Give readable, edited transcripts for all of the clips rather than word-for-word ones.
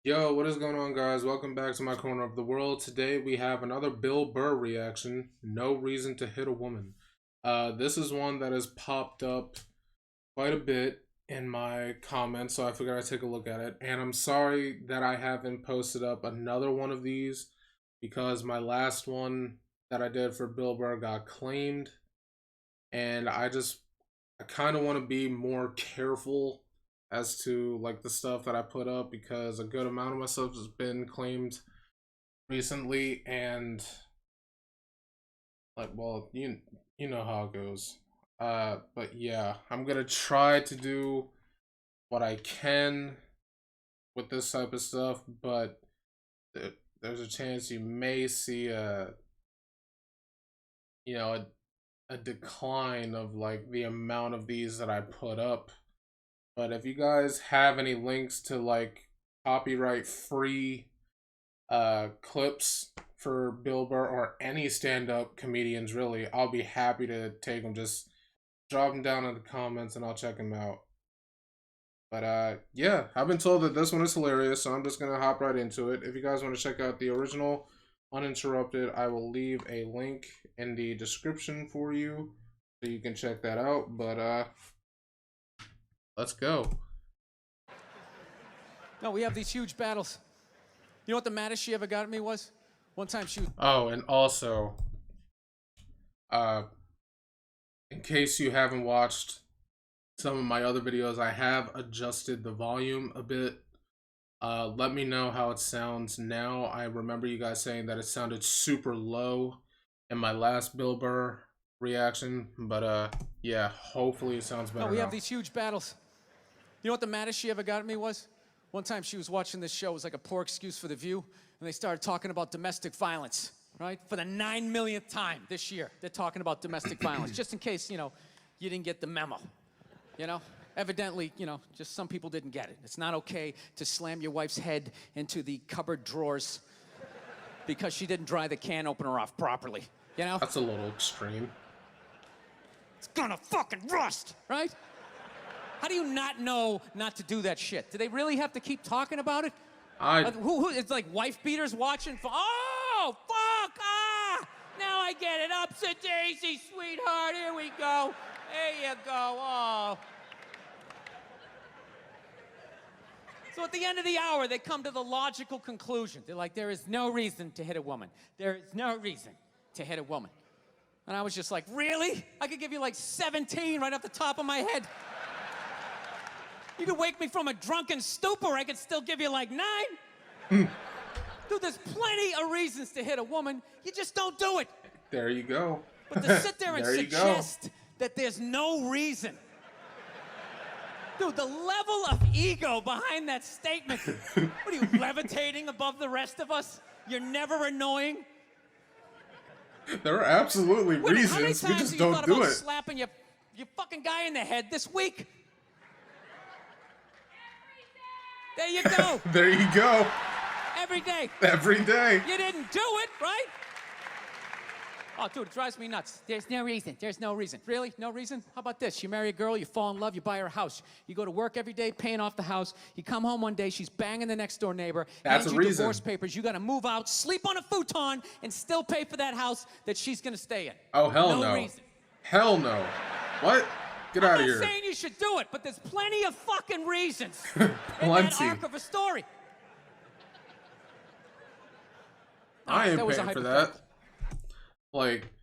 Yo, what is going on, guys? Welcome back to my corner of the world. Today we have another Bill Burr reaction. No reason to hit a woman. This is one that has popped up quite a bit in my comments, so I figured I'd take a look at it. And I'm sorry that I haven't posted up another one of these because my last one that I did for Bill Burr got claimed, and I kind of want to be more careful as to like the stuff that I put up because a good amount of my stuff has been claimed recently, and like, well, you know how it goes. But yeah, I'm gonna try to do what I can with this type of stuff, but there's a chance you may see you know a decline of like the amount of these that I put up. But if you guys have any links to like copyright free clips for Bill Burr or any stand-up comedians, really, I'll be happy to take them. Just drop them down in the comments and I'll check them out. But yeah, I've been told that this one is hilarious, so I'm just gonna hop right into it. If you guys want to check out the original uninterrupted, I will leave a link in the description for you so you can check that out. But let's go. No, we have these huge battles. You know what the maddest she ever got at me was? One time she was... Oh, and also, uh, in case you haven't watched some of my other videos, I have adjusted the volume a bit. Let me know how it sounds now. I remember you guys saying that it sounded super low in my last Bill Burr reaction, but yeah, hopefully it sounds better No, we now. have these huge battles. You know what the maddest she ever got at me was? One time she was watching this show. It was like a poor excuse for The View, and they started talking about domestic violence, right? For the 9 millionth time this year, they're talking about domestic violence, just in case, you didn't get the memo, Evidently, just some people didn't get it. It's not okay to slam your wife's head into the cupboard drawers because she didn't dry the can opener off properly, That's a little extreme. It's gonna fucking rust, right? How do you not know not to do that shit? Do they really have to keep talking about it? It's like wife beaters watching for, oh, fuck, now I get it. Ups a daisy, sweetheart, here we go. There you go, oh. So at the end of the hour, they come to the logical conclusion. They're like, there is no reason to hit a woman. There is no reason to hit a woman. And I was just like, really? I could give you like 17 right off the top of my head. You could wake me from a drunken stupor, I could still give you like 9. Dude, there's plenty of reasons to hit a woman. You just don't do it. There you go. But to sit there and There you go. suggest that there's no reason. Dude, the level of ego behind that statement. What are you, levitating above the rest of us? You're never annoying? There are absolutely Wait, reasons. how many We times just have you don't thought do about it. slapping your fucking guy in the head this week? There you go. There you go. Every day. Every day. You didn't do it, right? Oh, dude, it drives me nuts. There's no reason. There's no reason. Really? No reason? How about this? You marry a girl, you fall in love, you buy her a house. You go to work every day paying off the house. You come home one day, she's banging the next door neighbor. That's hands a you reason. divorce papers. You got to move out, sleep on a futon, and still pay for that house that she's going to stay in. Oh, hell no. No reason. Hell no. What? Get out of I'm here. not saying you should do it, but there's plenty of fucking reasons in that arc of a story. I ain't That was a paying for that. hypothetical. Like,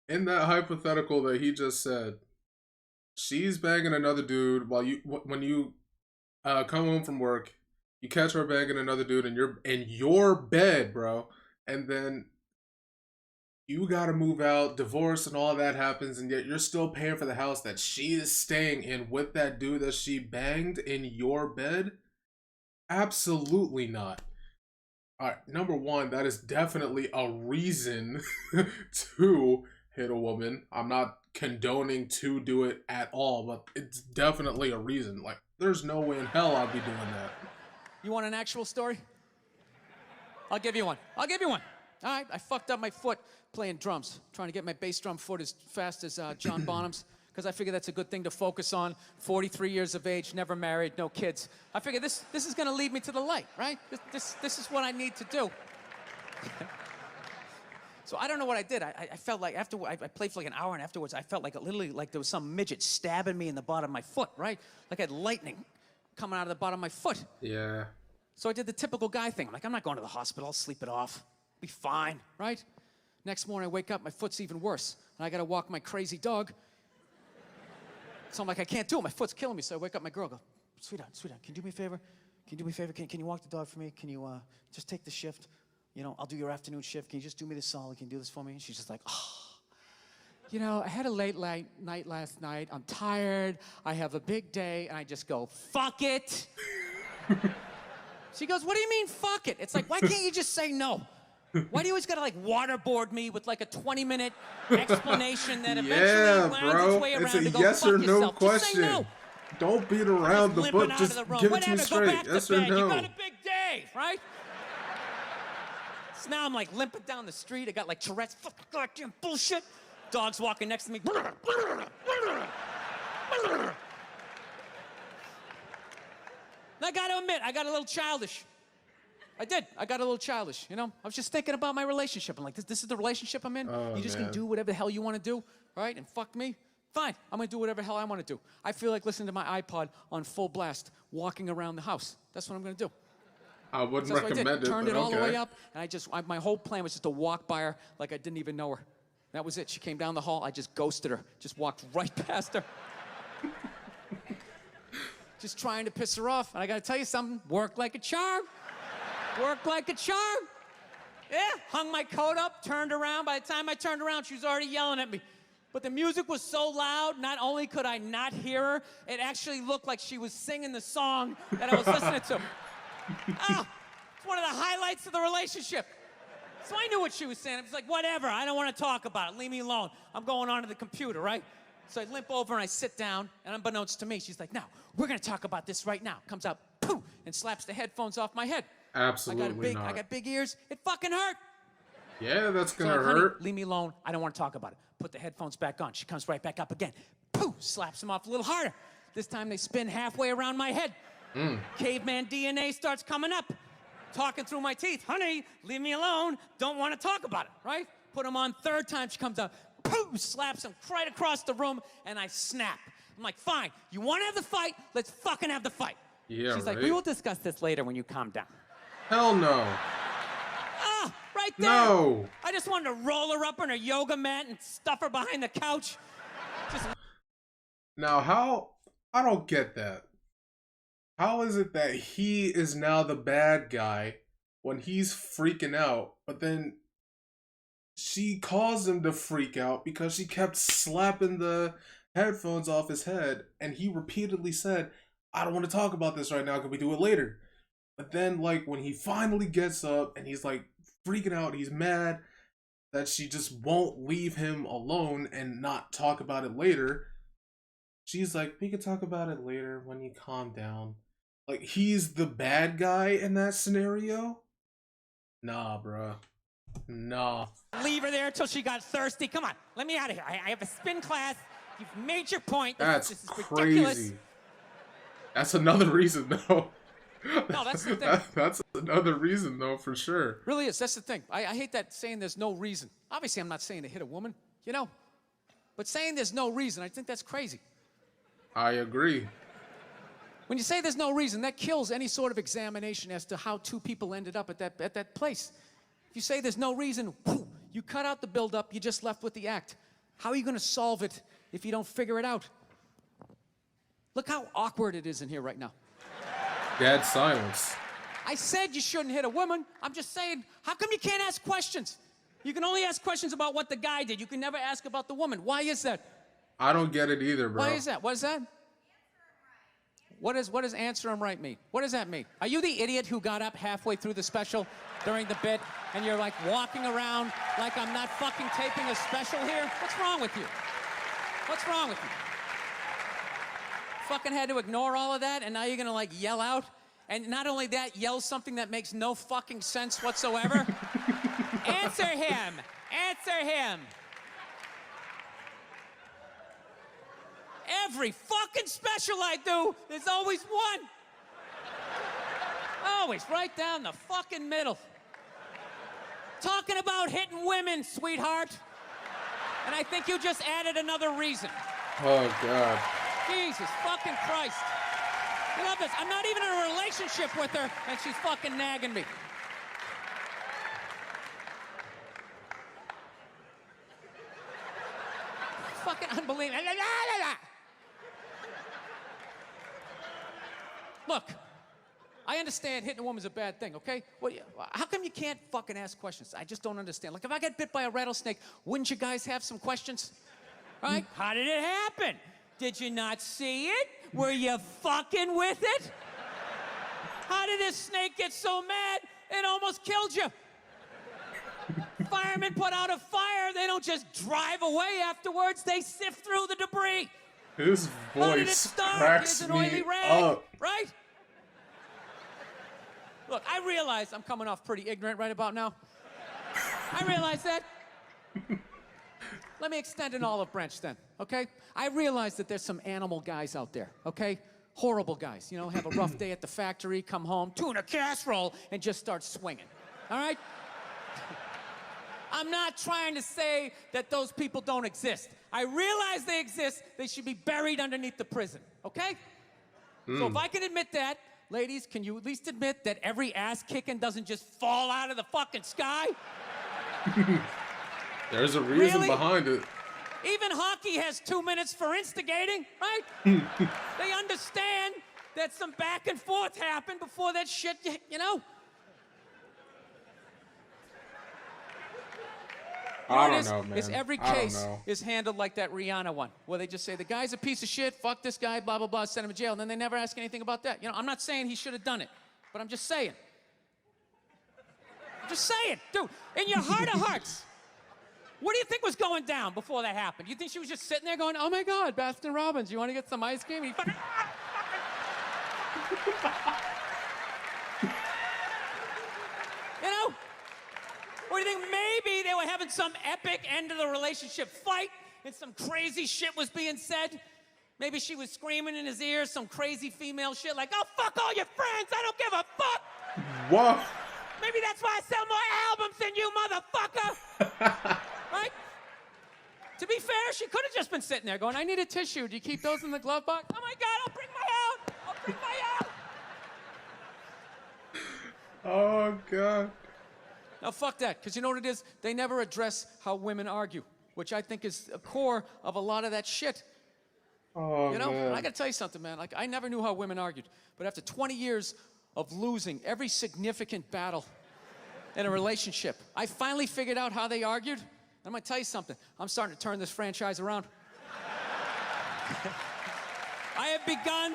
in that hypothetical that he just said, she's banging another dude while when you come home from work, you catch her banging another dude in your bed, bro, and then you gotta move out, divorce and all that happens, and yet you're still paying for the house that she is staying in with that dude that she banged in your bed? Absolutely not. All right, number one, that is definitely a reason to hit a woman. I'm not condoning to do it at all, but it's definitely a reason. Like, there's no way in hell I'd be doing that. You want an actual story? I'll give you one. I'll give you one. All right, I fucked up my foot playing drums, trying to get my bass drum foot as fast as John Bonham's. because I figure that's a good thing to focus on. 43 years of age, never married, no kids. I figure this is going to lead me to the light, right? This is what I need to do. So I don't know what I did. I felt like after I played for like an hour, and afterwards I felt like literally like there was some midget stabbing me in the bottom of my foot, right? Like I had lightning coming out of the bottom of my foot. Yeah. So I did the typical guy thing. I'm like, I'm not going to the hospital. I'll sleep it off. Be fine, right? Next morning I wake up, my foot's even worse. And I got to walk my crazy dog. So I'm like, I can't do it. My foot's killing me. So I wake up my girl, go, sweetheart, can you do me a favor? Can you do me a favor? Can you walk the dog for me? Can you just take the shift? You know, I'll do your afternoon shift. Can you just do me this solid? Can you do this for me? And she's just like, oh. You know, I had a late night last night. I'm tired. I have a big day. And I just go, fuck it. She goes, what do you mean, fuck it? It's like, why can't you just say no? Why do you always gotta like waterboard me with like a 20-minute explanation that eventually winds its way around to go yes fuck or no yourself? question. Just say no. Don't beat around the bush. Just give it to me straight. Go back Yes to or bed. no. You got a big day, right? So now I'm like limping down the street. I got like Tourette's. Fucking goddamn bullshit. Dog's walking next to me. And I gotta admit, I got a little childish. I did. I got a little childish, you know? I was just thinking about my relationship. I'm like, this is the relationship I'm in? Oh, you just man. can do whatever the hell you want to do, right? And fuck me? Fine. I'm going to do whatever the hell I want to do. I feel like listening to my iPod on full blast, walking around the house. That's what I'm going to do. I wouldn't So that's what I recommend did. it, Turned but it all the way okay. up, and my whole plan was just to walk by her like I didn't even know her. That was it. She came down the hall. I just ghosted her. Just walked right past her. Just trying to piss her off. And I got to tell you something. Worked like a charm. Worked like a charm. Yeah, hung my coat up, turned around. By the time I turned around, she was already yelling at me. But the music was so loud, not only could I not hear her, it actually looked like she was singing the song that I was listening to. It's one of the highlights of the relationship. So I knew what she was saying. I was like, whatever, I don't want to talk about it. Leave me alone. I'm going onto the computer, right? So I limp over and I sit down, and unbeknownst to me, she's like, no, we're going to talk about this right now. Comes out, poof, and slaps the headphones off my head. Absolutely not. I got big ears. It fucking hurt. Yeah, that's So gonna like, honey, hurt. leave me alone. I don't want to talk about it. Put the headphones back on. She comes right back up again. Poof, slaps them off a little harder. This time they spin halfway around my head. Caveman DNA starts coming up. Talking through my teeth. Honey, leave me alone. Don't want to talk about it, right? Put them on. Third time she comes out. Poof, slaps him right across the room, and I snap. I'm like, fine. You want to have the fight? Let's fucking have the fight. Yeah, She's right. like, we will discuss this later when you calm down. Hell no. Right there. No. I just wanted to roll her up on her yoga mat and stuff her behind the couch. Now, how? I don't get that. How is it that he is now the bad guy when he's freaking out, but then she caused him to freak out because she kept slapping the headphones off his head, and he repeatedly said, I don't want to talk about this right now, can we do it later? But then, like, when he finally gets up and he's, like, freaking out, he's mad that she just won't leave him alone and not talk about it later, she's like, we can talk about it later when you calm down. Like, he's the bad guy in that scenario? Nah, bruh. Nah. Leave her there until she got thirsty. Come on, let me out of here. I have a spin class. You've made your point. That's this is crazy. ridiculous. That's another reason, though. No, that's the thing. That's another reason, though, for sure. Really is. That's the thing. I hate that saying there's no reason. Obviously, I'm not saying to hit a woman, you know? But saying there's no reason, I think that's crazy. I agree. When you say there's no reason, that kills any sort of examination as to how two people ended up at that place. If you say there's no reason, whew, you cut out the build-up, you're just left with the act. How are you going to solve it if you don't figure it out? Look how awkward it is in here right now. Dead silence. I said you shouldn't hit a woman. I'm just saying, how come you can't ask questions? You can only ask questions about what the guy did. You can never ask about the woman. Why is that? I don't get it either, bro. Why is that? What is that? What does answer him right mean? What does that mean? Are you the idiot who got up halfway through the special during the bit and you're like walking around like I'm not fucking taping a special here? What's wrong with you? What's wrong with you? Fucking had to ignore all of that and now you're gonna like yell out? And not only that, yell something that makes no fucking sense whatsoever? Answer him! Answer him! Every fucking special I do, there's always one. Always right down the fucking middle. Talking about hitting women, sweetheart. And I think you just added another reason. Oh, God. Jesus fucking Christ. You love this. I'm not even in a relationship with her, and she's fucking nagging me. Fucking unbelievable. Look, I understand hitting a woman's a bad thing, okay? Well, how come you can't fucking ask questions? I just don't understand. Like, if I got bit by a rattlesnake, wouldn't you guys have some questions? Right? How did it happen? Did you not see it? Were you fucking with it? How did this snake get so mad it almost killed you? Firemen put out a fire. They don't just drive away afterwards. They sift through the debris. His How did it voice start? cracks Here's an oily me rag, up. right? Look, I realize I'm coming off pretty ignorant right about now. I realize that. Let me extend an olive branch then, okay? I realize that there's some animal guys out there, okay? Horrible guys, you know, have a rough day at the factory, come home, tuna casserole, and just start swinging, all right? I'm not trying to say that those people don't exist. I realize they exist. They should be buried underneath the prison, okay? So if I can admit that, ladies, can you at least admit that every ass kicking doesn't just fall out of the fucking sky? There's a reason Really? behind it. Even hockey has 2 minutes for instigating, right? They understand that some back and forth happened before that shit, you know? I What don't is, know, man. is every I don't case know. is handled like that Rihanna one, where they just say, the guy's a piece of shit, fuck this guy, blah, blah, blah, send him to jail, and then they never ask anything about that. You know, I'm not saying he should have done it, but I'm just saying. I'm just saying, dude, in your heart of hearts, what do you think was going down before that happened? You think she was just sitting there going, oh my God, Baskin Robbins, you want to get some ice cream? And he fucking, you know? Or do you think maybe they were having some epic end of the relationship fight and some crazy shit was being said? Maybe she was screaming in his ear some crazy female shit like, oh, fuck all your friends, I don't give a fuck. What? Maybe that's why I sell more albums than you, motherfucker. Right? To be fair, she could have just been sitting there going, I need a tissue. Do you keep those in the glove box? Oh my God, I'll bring my out. I'll bring my out. Oh, God. Now, fuck that, because you know what it is? They never address how women argue, which I think is a core of a lot of that shit. Oh, You know, man. I gotta tell you something, man. Like, I never knew how women argued, but after 20 years of losing every significant battle in a relationship, I finally figured out how they argued. I'm gonna tell you something. I'm starting to turn this franchise around. I have begun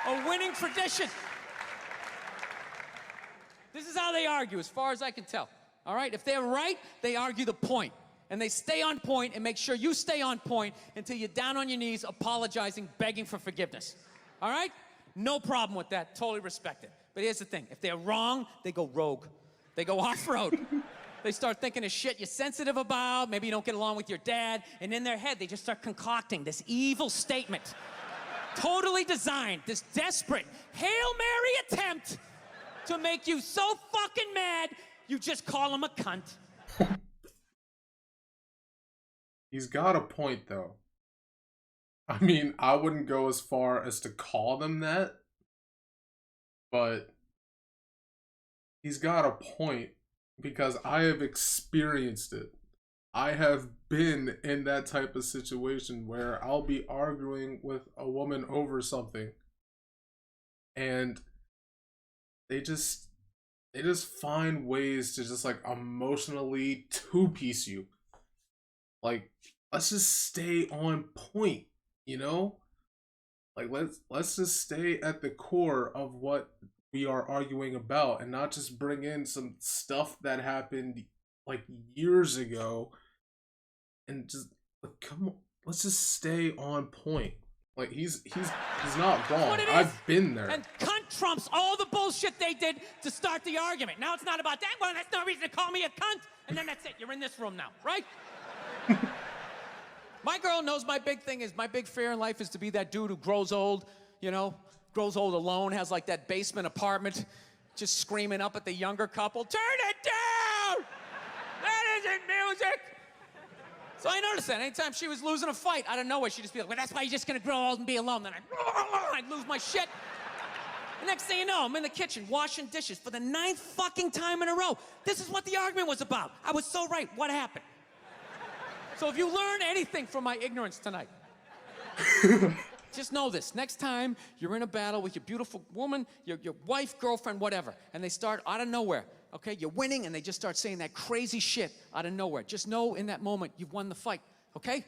a winning tradition. This is how they argue, as far as I can tell. All right? If they're right, they argue the point. And they stay on point and make sure you stay on point until you're down on your knees, apologizing, begging for forgiveness. All right? No problem with that. Totally respect it. But here's the thing. If they're wrong, they go rogue. They go off-road. They start thinking of shit you're sensitive about. Maybe you don't get along with your dad. And in their head, they just start concocting this evil statement. Totally designed, this desperate Hail Mary attempt to make you so fucking mad, you just call him a cunt. He's got a point, though. I mean, I wouldn't go as far as to call them that, but he's got a point because I have experienced it. I have been in that type of situation where I'll be arguing with a woman over something and they just find ways to just like emotionally two-piece you. Like, let's just stay on point, you know? Like, let's just stay at the core of what we are arguing about and not just bring in some stuff that happened like years ago and just like, come on, let's just stay on point. Like, he's not wrong. I've been there. And cunt trumps all the bullshit they did to start the argument. Now it's not about that. Well, that's no reason to call me a cunt. And then that's it. You're in this room now, right? My girl knows my big thing is, my big fear in life is to be that dude who grows old, you know, grows old alone, has like that basement apartment, just screaming up at the younger couple, turn it down! That isn't music! So I noticed that anytime she was losing a fight, out of nowhere, she'd just be like, well, that's why you're just gonna grow old and be alone. Then I'd lose my shit. The next thing you know, I'm in the kitchen washing dishes for the 9th fucking time in a row. This is what the argument was about. I was so right. What happened? So if you learn anything from my ignorance tonight, just know this. Next time you're in a battle with your beautiful woman, your wife, girlfriend, whatever, and they start out of nowhere, okay? You're winning, and they just start saying that crazy shit out of nowhere. Just know in that moment you've won the fight, okay?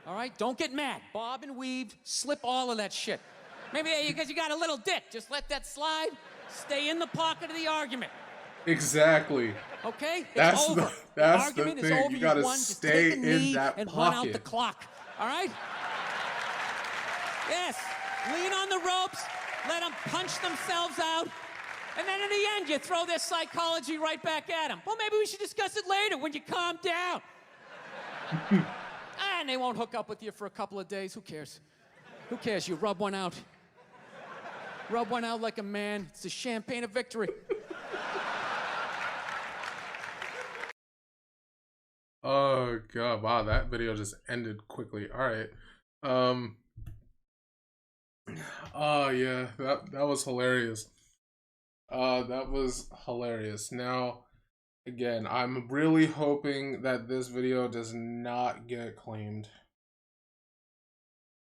All right? Don't get mad. Bob and weave, slip all of that shit. Maybe because you got a little dick. Just let that slide. Stay in the pocket of the argument. Exactly. Okay? That's it's over. that's the argument the thing. is over. You gotta won. stay Just take a in knee that and pocket. run out the clock. All right? Yes. Lean on the ropes. Let them punch themselves out. And then in the end, you throw their psychology right back at them. Well, maybe we should discuss it later when you calm down. And they won't hook up with you for a couple of days. Who cares? Who cares? You rub one out. Rub one out like a man. It's the champagne of victory. Oh god, wow, that video just ended quickly. All right. Oh yeah, that was hilarious. That was hilarious. Now, again, I'm really hoping that this video does not get claimed.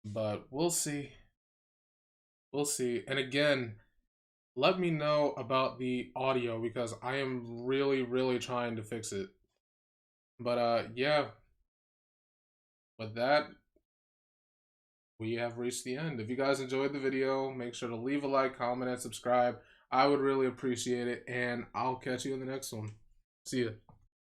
But we'll see. We'll see. And again, let me know about the audio because I am really trying to fix it. But yeah. With that, we have reached the end. If you guys enjoyed the video, make sure to leave a like, comment, and subscribe. I would really appreciate it, and I'll catch you in the next one. See ya.